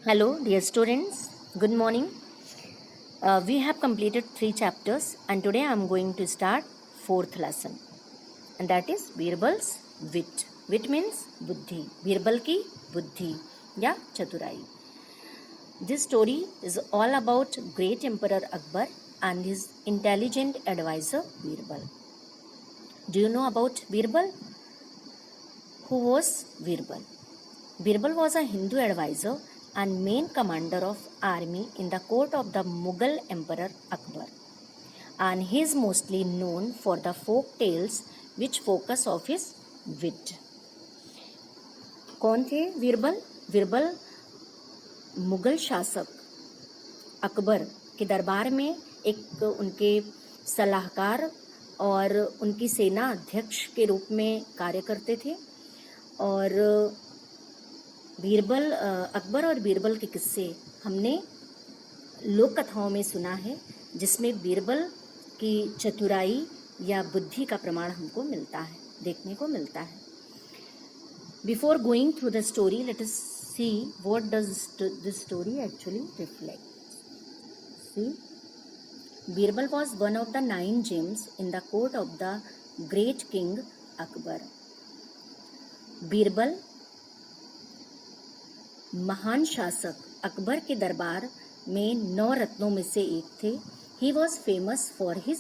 Hello, dear students. Good morning. We have completed 3 chapters, and today I am going to start 4th lesson, and that is Birbal's wit. Wit means buddhi. Birbal ki buddhi या चतुराई. This story is all about great Emperor Akbar and his intelligent advisor Birbal. Do you know about Birbal? Who was Birbal? Birbal was a Hindu advisor and main commander of army in the court of the Mughal Emperor Akbar, and he is mostly known for the folk tales which focus of his wit. कौन थे बीरबल? बीरबल मुगल शासक अकबर के दरबार में एक उनके सलाहकार और उनकी सेना अध्यक्ष के रूप में कार्य करते थे। और बीरबल अकबर और बीरबल के किस्से हमने लोक कथाओं में सुना है, जिसमें बीरबल की चतुराई या बुद्धि का प्रमाण हमको मिलता है, देखने को मिलता है। Before going through the story, let us see what does this story actually reflect. See, Birbal was one of the 9 gems in the court of the great king Akbar. Birbal महान शासक अकबर के दरबार में 9 रत्नों में से एक थे. He was famous for his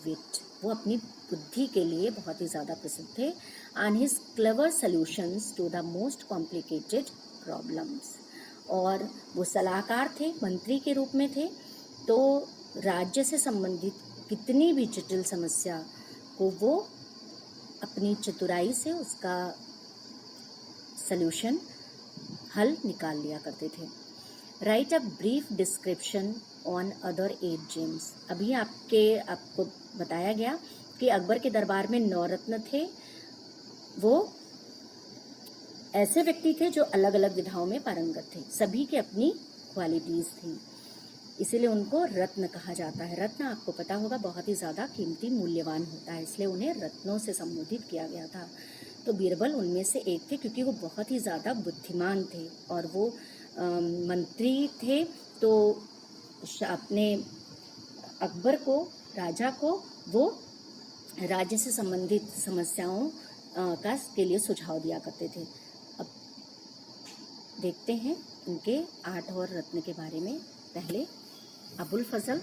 wit. वो अपनी बुद्धि के लिए बहुत ही ज़्यादा प्रसिद्ध थे. And his clever solutions to the most complicated problems. और वो सलाहकार थे, मंत्री के रूप में थे, तो राज्य से संबंधित कितनी भी जटिल समस्या को वो अपनी चतुराई से उसका सल्यूशन हल निकाल लिया करते थे. Right a brief description on other 8 James. अभी आपको बताया गया कि अकबर के दरबार में 9 रत्न थे. वो ऐसे व्यक्ति थे जो अलग अलग विधाओं में पारंगत थे. सभी की अपनी क्वालिटीज थी, इसीलिए उनको रत्न कहा जाता है. रत्न आपको पता होगा बहुत ही ज़्यादा कीमती मूल्यवान होता है, इसलिए उन्हें रत्नों से संबोधित किया गया था. तो बीरबल उनमें से एक थे, क्योंकि वो बहुत ही ज़्यादा बुद्धिमान थे और वो मंत्री थे. तो अपने अकबर को, राजा को, वो राज्य से संबंधित समस्याओं के लिए सुझाव दिया करते थे. अब देखते हैं इनके 8 और रत्न के बारे में. पहले अबुल फजल.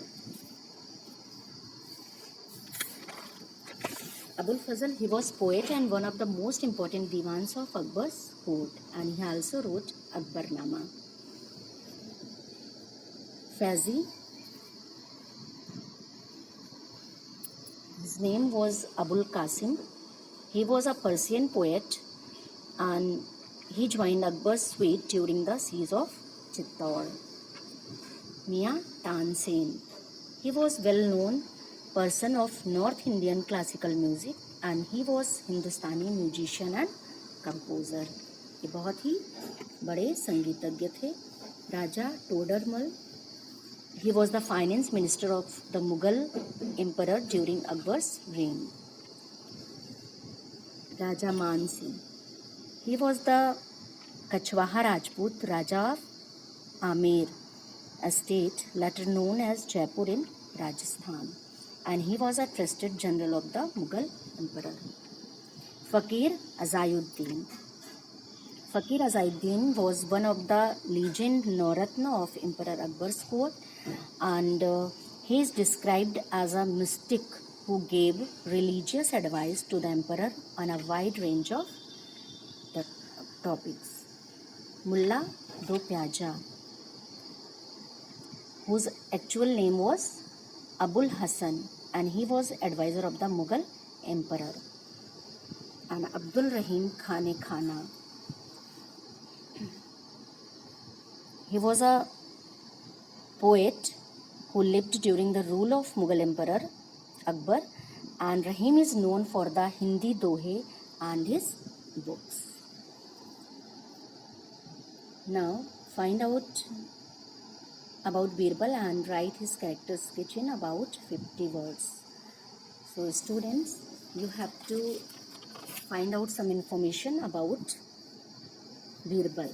Abul Fazl, he was poet and one of the most important divans of Akbar's court, and he also wrote Akbarnama. Faizi, his name was Abul Qasim. He was a Persian poet and he joined Akbar's suite during the siege of Chittor. Mia Tansen, he was well known person of North Indian classical music and he was Hindustani musician and composer. ये बहुत ही बड़े संगीतज्ञ थे. राजा Todarmal, he was the finance minister of the Mughal emperor during Akbar's reign. Raja Man Singh, he was the Kachwaha Rajput Raja of Amer estate, later known as Jaipur in Rajasthan, and he was a trusted general of the Mughal emperor. Fakir Azayuddin. Fakir Azayuddin was one of the legend Nauratna of Emperor Akbar's court, and he is described as a mystic who gave religious advice to the emperor on a wide range of the topics. Mullah Do Pyaja, whose actual name was Abul Hasan, and he was advisor of the Mughal emperor. And Abdul Rahim Khane Khana, he was a poet who lived during the rule of Mughal emperor Akbar, and Rahim is known for the Hindi dohe and his books. Now find out about Birbal and write his character sketch in about 50 words. So students, you have to find out some information about Birbal.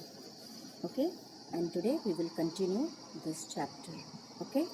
Okay, and today we will continue this chapter. Okay.